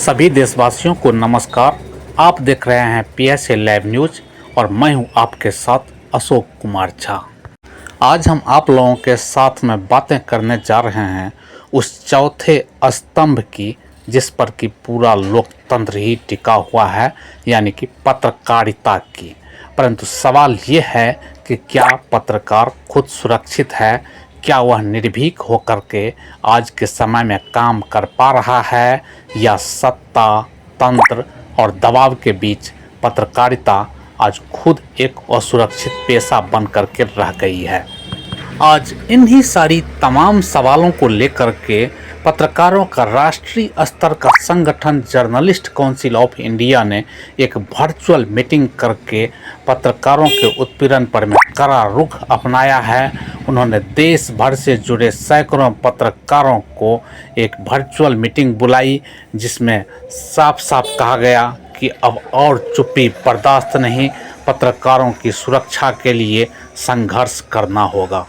सभी देशवासियों को नमस्कार। आप देख रहे हैं PSA लाइव न्यूज और मैं हूं आपके साथ अशोक कुमार झा। आज हम आप लोगों के साथ में बातें करने जा रहे हैं उस चौथे स्तंभ की जिस पर कि पूरा लोकतंत्र ही टिका हुआ है, यानी कि पत्रकारिता की। परंतु सवाल ये है कि क्या पत्रकार खुद सुरक्षित है? क्या वह निर्भीक होकर के आज के समय में काम कर पा रहा है, या सत्ता, तंत्र और दबाव के बीच पत्रकारिता आज खुद एक असुरक्षित पेशा बन करके रह गई है? आज इन्हीं सारी तमाम सवालों को लेकर के पत्रकारों का राष्ट्रीय स्तर का संगठन जर्नलिस्ट काउंसिल ऑफ इंडिया ने एक वर्चुअल मीटिंग करके पत्रकारों के उत्पीड़न पर में कड़ा रुख अपनाया है। उन्होंने देश भर से जुड़े सैकड़ों पत्रकारों को एक वर्चुअल मीटिंग बुलाई, जिसमें साफ साफ कहा गया कि अब और चुप्पी बर्दाश्त नहीं, पत्रकारों की सुरक्षा के लिए संघर्ष करना होगा।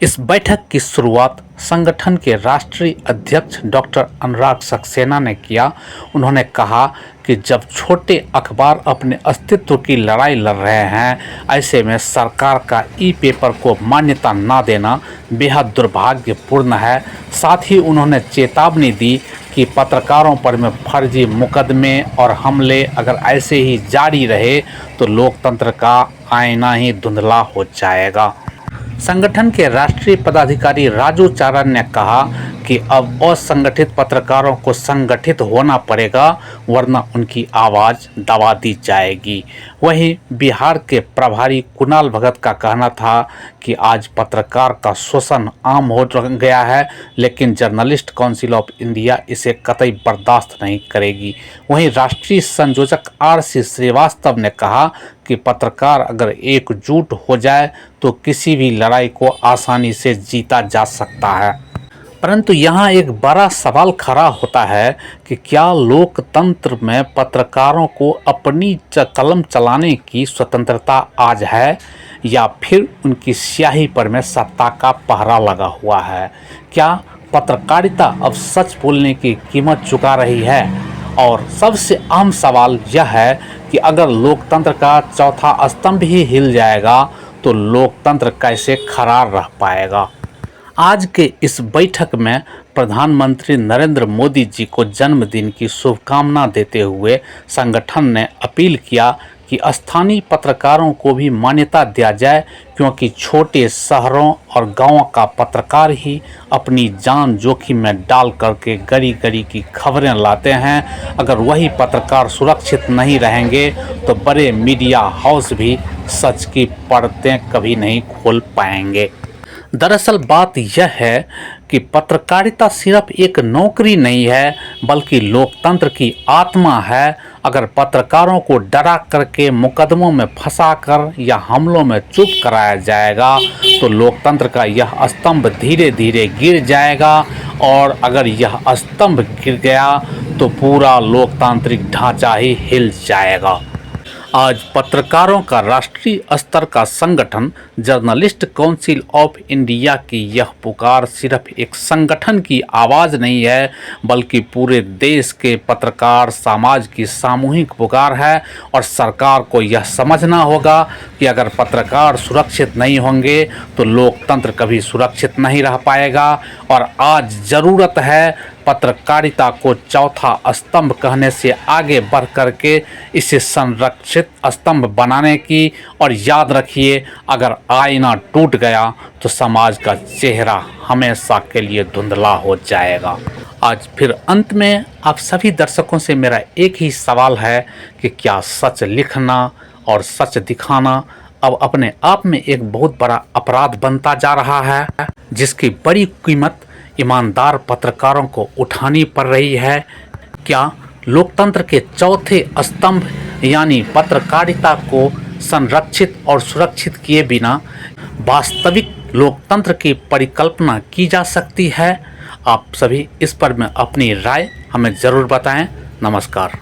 इस बैठक की शुरुआत संगठन के राष्ट्रीय अध्यक्ष डॉक्टर अनुराग सक्सेना ने किया। उन्होंने कहा कि जब छोटे अखबार अपने अस्तित्व की लड़ाई लड़ रहे हैं, ऐसे में सरकार का ई-पेपर को मान्यता न देना बेहद दुर्भाग्यपूर्ण है। साथ ही उन्होंने चेतावनी दी कि पत्रकारों पर में फर्जी मुकदमे और हमले अगर ऐसे ही जारी रहे तो लोकतंत्र का आईना ही धुंधला हो जाएगा। संगठन के राष्ट्रीय पदाधिकारी राजू चारण ने कहा कि अब असंगठित पत्रकारों को संगठित होना पड़ेगा, वरना उनकी आवाज़ दबा दी जाएगी। वहीं बिहार के प्रभारी कुणाल भगत का कहना था कि आज पत्रकार का शोषण आम हो गया है, लेकिन जर्नलिस्ट काउंसिल ऑफ इंडिया इसे कतई बर्दाश्त नहीं करेगी। वहीं राष्ट्रीय संयोजक RC श्रीवास्तव ने कहा कि पत्रकार अगर एकजुट हो जाए तो किसी भी लड़ाई को आसानी से जीता जा सकता है। परंतु यहाँ एक बड़ा सवाल खड़ा होता है कि क्या लोकतंत्र में पत्रकारों को अपनी कलम चलाने की स्वतंत्रता आज है, या फिर उनकी स्याही पर में सत्ता का पहरा लगा हुआ है? क्या पत्रकारिता अब सच बोलने की कीमत चुका रही है? और सबसे अहम सवाल यह है कि अगर लोकतंत्र का चौथा स्तंभ ही हिल जाएगा तो लोकतंत्र कैसे खड़ा रह पाएगा? आज के इस बैठक में प्रधानमंत्री नरेंद्र मोदी जी को जन्मदिन की शुभकामना देते हुए संगठन ने अपील किया कि स्थानीय पत्रकारों को भी मान्यता दिया जाए, क्योंकि छोटे शहरों और गांवों का पत्रकार ही अपनी जान जोखिम में डाल करके गरी गरी की खबरें लाते हैं। अगर वही पत्रकार सुरक्षित नहीं रहेंगे तो बड़े मीडिया हाउस भी सच की परतें कभी नहीं खोल पाएंगे। दरअसल बात यह है कि पत्रकारिता सिर्फ एक नौकरी नहीं है, बल्कि लोकतंत्र की आत्मा है। अगर पत्रकारों को डरा करके मुकदमों में फंसाकर या हमलों में चुप कराया जाएगा तो लोकतंत्र का यह स्तंभ धीरे धीरे गिर जाएगा, और अगर यह स्तंभ गिर गया तो पूरा लोकतांत्रिक ढांचा ही हिल जाएगा। आज पत्रकारों का राष्ट्रीय स्तर का संगठन जर्नलिस्ट काउंसिल ऑफ इंडिया की यह पुकार सिर्फ एक संगठन की आवाज़ नहीं है, बल्कि पूरे देश के पत्रकार समाज की सामूहिक पुकार है। और सरकार को यह समझना होगा कि अगर पत्रकार सुरक्षित नहीं होंगे तो लोकतंत्र कभी सुरक्षित नहीं रह पाएगा। और आज ज़रूरत है पत्रकारिता को चौथा स्तंभ कहने से आगे बढ़ करके इसे संरक्षित स्तंभ बनाने की। और याद रखिए, अगर आईना टूट गया तो समाज का चेहरा हमेशा के लिए धुंधला हो जाएगा। आज फिर अंत में आप सभी दर्शकों से मेरा एक ही सवाल है कि क्या सच लिखना और सच दिखाना अब अपने आप में एक बहुत बड़ा अपराध बनता जा रहा है, जिसकी बड़ी कीमत ईमानदार पत्रकारों को उठानी पड़ रही है? क्या लोकतंत्र के चौथे स्तंभ यानी पत्रकारिता को संरक्षित और सुरक्षित किए बिना वास्तविक लोकतंत्र की परिकल्पना की जा सकती है? आप सभी इस पर में अपनी राय हमें ज़रूर बताएं। नमस्कार।